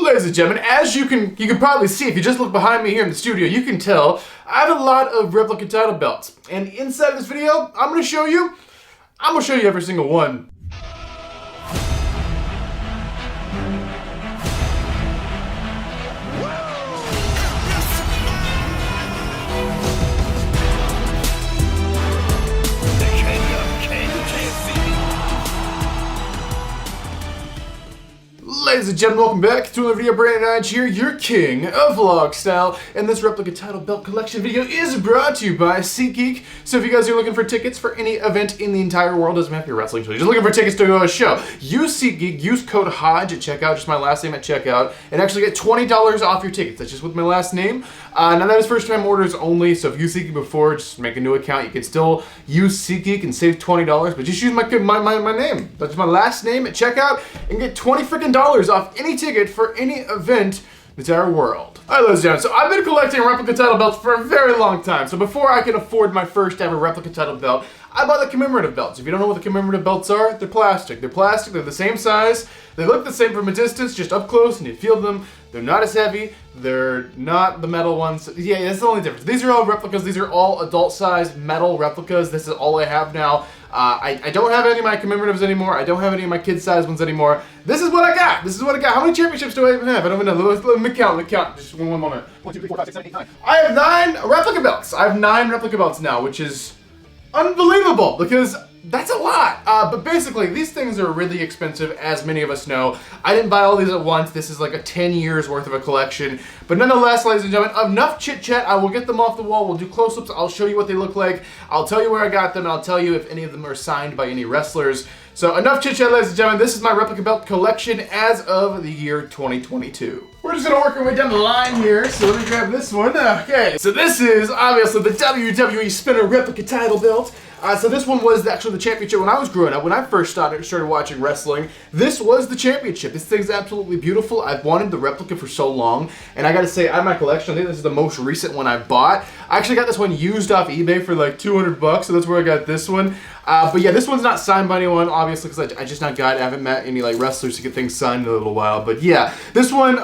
Ladies and gentlemen, as you can probably see, if you just look behind me here in the studio, you can tell I have a lot of replica title belts. And inside of this video, I'm gonna show you every single one. Ladies and gentlemen, welcome back to another video. Brandon Hodge here, your king of vlog style, and this replica title belt collection video is brought to you by SeatGeek. So if you guys are looking for tickets for any event in the entire world, doesn't have to be a wrestling show, you're just looking for tickets to a show, use SeatGeek, use code Hodge at checkout, just my last name at checkout, and actually get $20 off your tickets. That's just with my last name. Now that is first time orders only, so if you used SeatGeek before, just make a new account. You can still use SeatGeek and save $20, but just use my name. That's my last name at checkout and get $20 freaking off any ticket for any event in the entire world. Alright, ladies and gentlemen, so I've been collecting replica title belts for a very long time. So before I could afford my first ever replica title belt, I bought the commemorative belts. If you don't know what the commemorative belts are, they're plastic. They're plastic, they're the same size, they look the same from a distance, just up close and you feel them. They're not as heavy, they're not the metal ones. Yeah, that's the only difference. These are all replicas, these are all adult-sized metal replicas. This is all I have now. I don't have any of my commemoratives anymore. I don't have any of my kid-sized ones anymore. This is what I got. This is what I got. How many championships do I even have? I don't even know. Let me count. Just one moment. 1, 2, 3, 4, 5, 6, 7, 8, 9. I have 9 replica belts. I have 9 replica belts now, which is unbelievable because that's a lot. But basically, these things are really expensive, as many of us know. I didn't buy all these at once. This is like a 10 years worth of a collection. But nonetheless, ladies and gentlemen, enough chit chat. I will get them off the wall. We'll do close-ups. I'll show you what they look like. I'll tell you where I got them. And I'll tell you if any of them are signed by any wrestlers. So enough chit chat, ladies and gentlemen. This is my replica belt collection as of the year 2022. We're just gonna work our way down the line here. So let me grab this one. Okay. So this is obviously the WWE Spinner replica title belt. So this one was actually the championship when I was growing up. When I first started watching wrestling, this was the championship. This thing's absolutely beautiful. I've wanted the replica for so long, and I gotta say, out of my collection, I think this is the most recent one I bought. I actually got this one used off eBay for like 200 bucks, so that's where I got this one. But yeah, this one's not signed by anyone, obviously, because I just not got it. I haven't met any like wrestlers to get things signed in a little while. But yeah, this one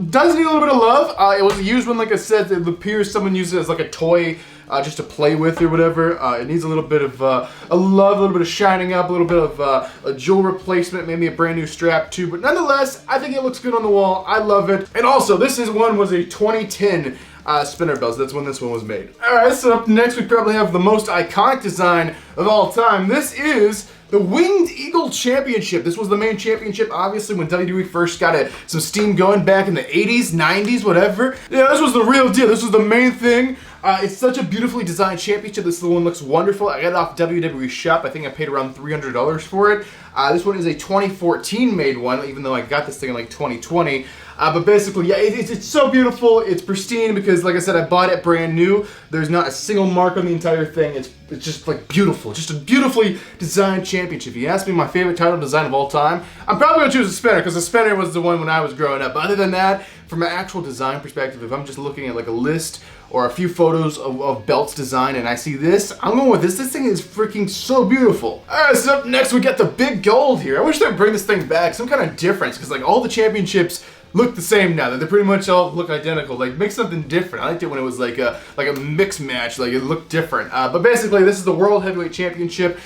does need a little bit of love. It was a used one, like I said. It appears someone used it as like a toy. Just to play with or whatever. It needs a little bit of a love, a little bit of shining up, a little bit of a jewel replacement, maybe a brand new strap too. But nonetheless, I think it looks good on the wall. I love it. And also, this was a 2010 spinner belt. So that's when this one was made. Alright, so up next we probably have the most iconic design of all time. This is the Winged Eagle Championship. This was the main championship, obviously, when WWE first got some steam going back in the 80s, 90s, whatever. Yeah, this was the real deal. This was the main thing. It's such a beautifully designed championship. This one looks wonderful. I got it off WWE Shop. I think I paid around $300 for it. This one is a 2014 made one, even though I got this thing in like 2020. But basically, yeah, it's so beautiful. It's pristine because, like I said, I bought it brand new. There's not a single mark on the entire thing. It's just like beautiful. Just a beautifully designed championship. If you ask me my favorite title design of all time, I'm probably going to choose the spinner because the spinner was the one when I was growing up. But other than that, from an actual design perspective, if I'm just looking at like a list or a few photos of belts design and I see this, I'm going with this. This thing is freaking so beautiful. Alright, so up next we got the big gold here. I wish they'd bring this thing back, some kind of difference, because like all the championships look the same now. They pretty much all look identical. Like, make something different. I liked it when it was like a mixed match. Like, it looked different. But basically, this is the World Heavyweight Championship.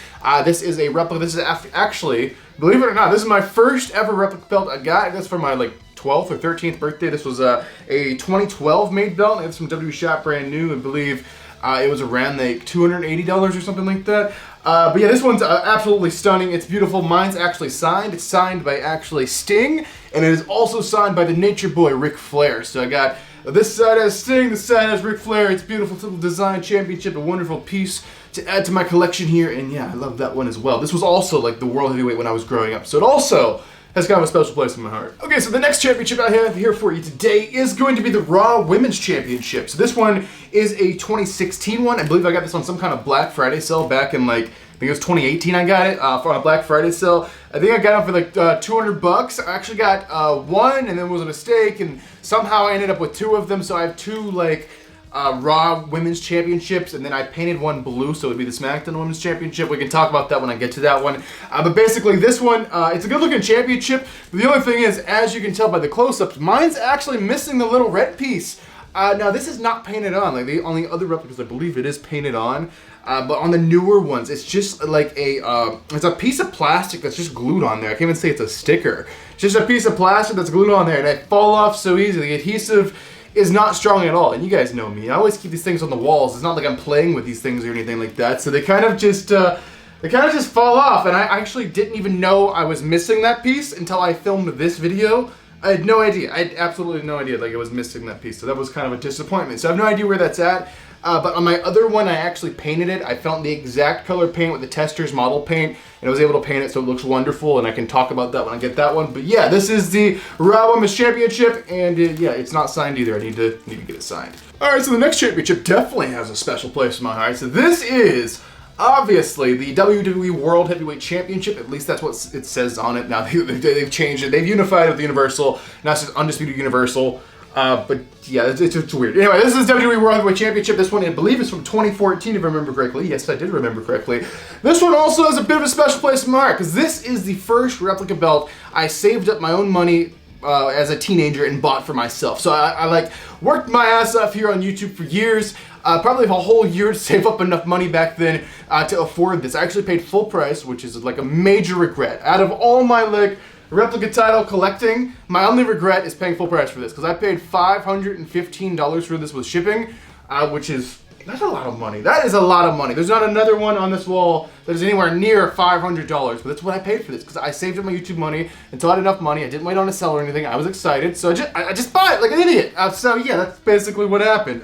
This is a replica. This is actually, believe it or not, this is my first ever replica belt I got. That's for my like 12th or 13th birthday. This was a 2012 made belt. It's from WWE Shop, brand new. I believe it was around like $280 or something like that. But yeah, this one's absolutely stunning. It's beautiful. Mine's actually signed. It's signed by actually Sting, and it is also signed by the Nature Boy, Ric Flair. So I got this side has Sting, this side has Ric Flair. It's a beautiful little design championship, a wonderful piece to add to my collection here. And yeah, I love that one as well. This was also like the World Heavyweight when I was growing up. So it also has kind of a special place in my heart. Okay, so the next championship I have here for you today is going to be the Raw Women's Championship. So this one is a 2016 one. I believe I got this on some kind of Black Friday sale back in like, I think it was 2018 I got it for a Black Friday sale. I think I got it for like 200 bucks. I actually got one and then it was a mistake and somehow I ended up with 2 of them. So I have 2 like Raw Women's Championships, and then I painted one blue, so it would be the SmackDown Women's Championship. We can talk about that when I get to that one. But basically, this one, it's a good-looking championship. But the only thing is, as you can tell by the close-ups, mine's actually missing the little red piece. Now, this is not painted on. Like, on the other replicas, I believe it is painted on. But on the newer ones, it's just like it's a piece of plastic that's just glued on there. I can't even say it's a sticker. It's just a piece of plastic that's glued on there, and they fall off so easily. The adhesive is not strong at all, and you guys know me. I always keep these things on the walls. It's not like I'm playing with these things or anything like that. So they kind of just fall off, and I actually didn't even know I was missing that piece until I filmed this video. I had no idea. I had absolutely no idea like I was missing that piece. So that was kind of a disappointment. So I have no idea where that's at. But on my other one, I actually painted it. I found the exact color paint with the Tester's model paint, and I was able to paint it so it looks wonderful, and I can talk about that when I get that one. But yeah, this is the Raw Women's Championship, and yeah, it's not signed either. I need to get it signed. All right, so the next championship definitely has a special place in my heart. So this is obviously the WWE World Heavyweight Championship. At least that's what it says on it. Now they've changed it. They've unified with the Universal. Now it's just Undisputed Universal. But yeah, it's weird. Anyway, this is WWE World Heavyweight Championship. This one, I believe, is from 2014, if I remember correctly. Yes, I did remember correctly. This one also has a bit of a special place in my heart, because this is the first replica belt I saved up my own money as a teenager and bought for myself. So I like worked my ass off here on YouTube for years, probably a whole year to save up enough money back then to afford this. I actually paid full price, which is like a major regret. Out of all my like replica title collecting, my only regret is paying full price for this, because I paid $515 for this with shipping, that's a lot of money. That is a lot of money. There's not another one on this wall that is anywhere near $500, but that's what I paid for this, because I saved up my YouTube money until I had enough money. I didn't wait on a sale or anything. I was excited, so I just bought it like an idiot. So yeah, that's basically what happened.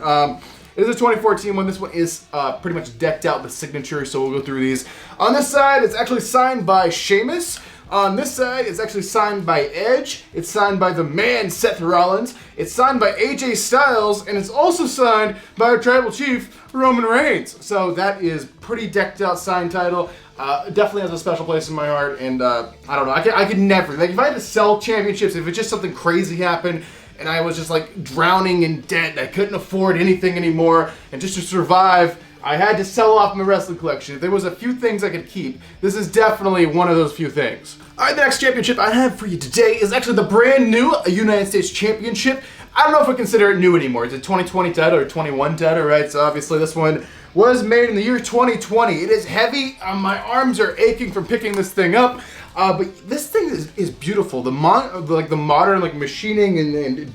It is a 2014 one. This one is pretty much decked out with signatures, so we'll go through these. On this side, it's actually signed by Sheamus. On this side, it's actually signed by Edge. It's signed by the man, Seth Rollins. It's signed by AJ Styles, and it's also signed by our tribal chief, Roman Reigns. So that is pretty decked out signed title. Definitely has a special place in my heart, and I don't know. I could never, like, if I had to sell championships, if it's just something crazy happened, and I was just like drowning in debt, and I couldn't afford anything anymore, and just to survive, I had to sell off my wrestling collection. If there was a few things I could keep, this is definitely one of those few things. Alright, the next championship I have for you today is actually the brand new United States Championship. I don't know if I consider it new anymore. It's a 2020 title or 21 title, right? So obviously this one was made in the year 2020. It is heavy. My arms are aching from picking this thing up. But this thing is beautiful. The modern like machining and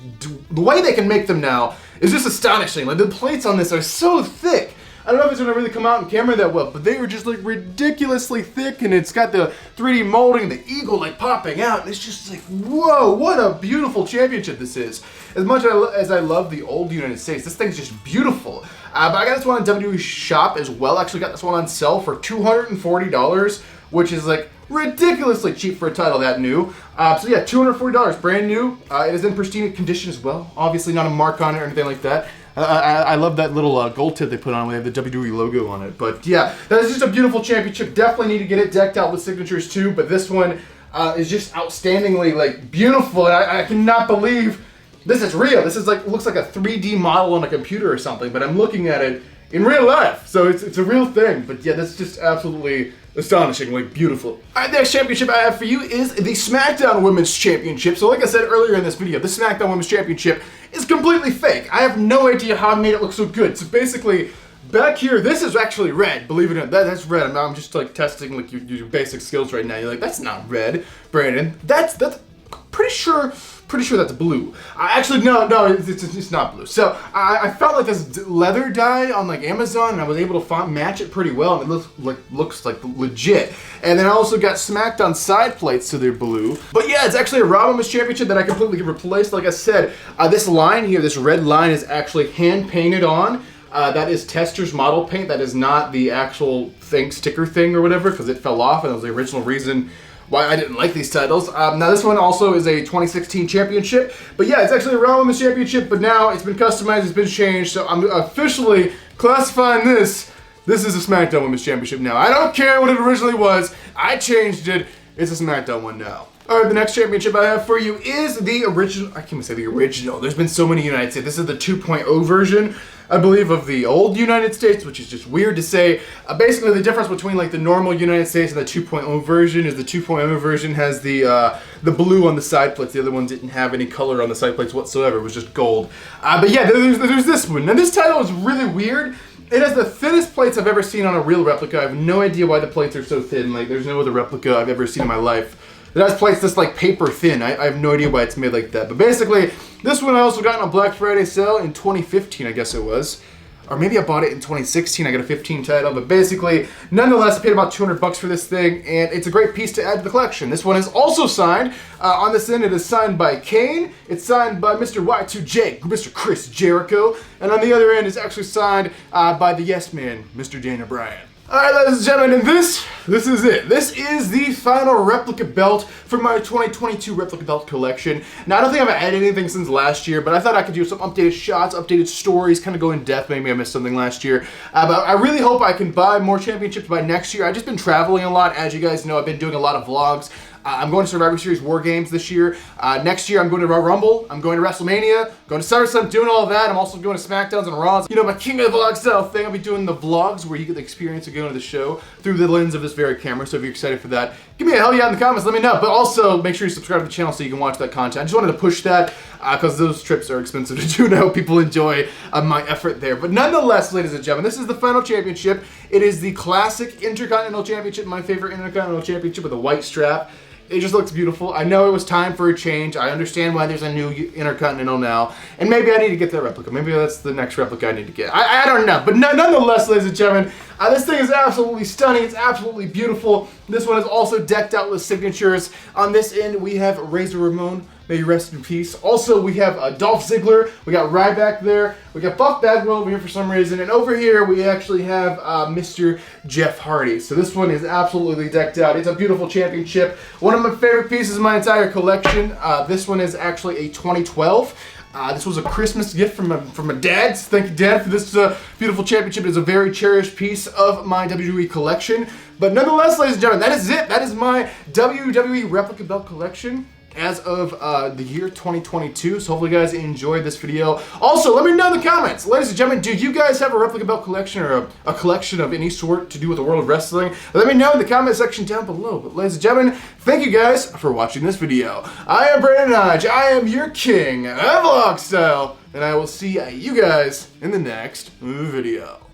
the way they can make them now is just astonishing. Like the plates on this are so thick. I don't know if it's gonna really come out in camera that well, but they were just like ridiculously thick, and it's got the 3D molding, the eagle like popping out, and it's just like, whoa, what a beautiful championship this is. As much as I love the old United States, this thing's just beautiful. But I got this one on WWE Shop as well. Actually got this one on sale for $240, which is like ridiculously cheap for a title that new. So yeah, $240, brand new. It is in pristine condition as well. Obviously not a mark on it or anything like that. I love that little gold tip they put on where they have the WWE logo on it. But yeah, that is just a beautiful championship. Definitely need to get it decked out with signatures too. But this one is just outstandingly like beautiful. And I cannot believe this is real. This is like looks like a 3D model on a computer or something. But I'm looking at it in real life, so it's a real thing. But yeah, that's just absolutely astonishingly beautiful. Alright, the next championship I have for you is the SmackDown Women's Championship. So like I said earlier in this video, the SmackDown Women's Championship is completely fake. I have no idea how I made it look so good. So basically, back here, this is actually red, believe it or not. That's red. I'm just like testing like your basic skills right now. You're like, that's not red, Brandon. That's pretty sure that's blue. Actually, no, it's not blue. So I found like this leather dye on like Amazon, and I was able to match it pretty well, and it looks like legit. And then I also got SmackDown side plates, so they're blue. But yeah, it's actually a Raw Women's Championship that I completely replaced. Like I said, this line here, this red line, is actually hand painted on. That is Tester's model paint. That is not the actual sticker thing or whatever, because it fell off, and that was the original reason why I didn't like these titles. Now this one also is a 2016 championship, but yeah, it's actually a Raw Women's Championship, but now it's been customized, it's been changed, so I'm officially classifying this is a SmackDown Women's Championship now. I don't care what it originally was, I changed it, it's a SmackDown one now. All right, the next championship I have for you is the original. I can't even say the original. There's been so many United States. This is the 2.0 version, I believe, of the old United States, which is just weird to say. Basically, the difference between like the normal United States and the 2.0 version is the 2.0 version has the blue on the side plates. The other one didn't have any color on the side plates whatsoever. It was just gold. But yeah, there's this one. Now, this title is really weird. It has the thinnest plates I've ever seen on a real replica. I have no idea why the plates are so thin. Like, there's no other replica I've ever seen in my life that has plates this like paper thin. I have no idea why it's made like that. But basically, this one I also got on a Black Friday sale in 2015, I guess it was. Or maybe I bought it in 2016, I got a 15 title, but basically, nonetheless, I paid about 200 bucks for this thing, and it's a great piece to add to the collection. This one is also signed. On this end, it is signed by Kane, it's signed by Mr. Y2J, Mr. Chris Jericho, and on the other end, it's actually signed by the Yes Man, Mr. Daniel Bryan. Alright, ladies and gentlemen, and this is it. This is the final replica belt for my 2022 replica belt collection. Now, I don't think I've added anything since last year, but I thought I could do some updated shots, updated stories, kind of go in depth. Maybe I missed something last year. But I really hope I can buy more championships by next year. I've just been traveling a lot. As you guys know, I've been doing a lot of vlogs. I'm going to Survivor Series War Games this year. Next year, I'm going to Royal Rumble. I'm going to WrestleMania. Going to SummerSlam, doing all of that. I'm also going to SmackDowns and Raws. You know, my King of the Vlog style thing. I'll be doing the vlogs where you get the experience of going to the show through the lens of this very camera. So if you're excited for that, give me a hell yeah in the comments. Let me know. But also, make sure you subscribe to the channel so you can watch that content. I just wanted to push that because those trips are expensive to do, and I hope people enjoy my effort there. But nonetheless, ladies and gentlemen, this is the final championship. It is the classic Intercontinental Championship, my favorite Intercontinental Championship with a white strap. It just looks beautiful. I know it was time for a change. I understand why there's a new Intercontinental now. And maybe I need to get that replica. Maybe that's the next replica I need to get. I don't know. But nonetheless, ladies and gentlemen, this thing is absolutely stunning. It's absolutely beautiful. This one is also decked out with signatures. On this end, we have Razor Ramon. May you rest in peace. Also, we have Dolph Ziggler. We got Ryback there. We got Buff Bagwell over here for some reason. And over here, we actually have Mr. Jeff Hardy. So this one is absolutely decked out. It's a beautiful championship. One of my favorite pieces of my entire collection. This one is actually a 2012. This was a Christmas gift from my dad. Thank you, Dad, for this beautiful championship. It is a very cherished piece of my WWE collection. But nonetheless, ladies and gentlemen, that is it. That is my WWE Replica Belt collection as of the year 2022. So hopefully you guys enjoyed this video. Also, let me know in the comments, ladies and gentlemen, do you guys have a replica belt collection or a collection of any sort to do with the world of wrestling? Let me know in the comment section down below. But ladies and gentlemen, thank you guys for watching this video. I am Brandon Hodge. I am your king of vlog style, and I will see you guys in the next video.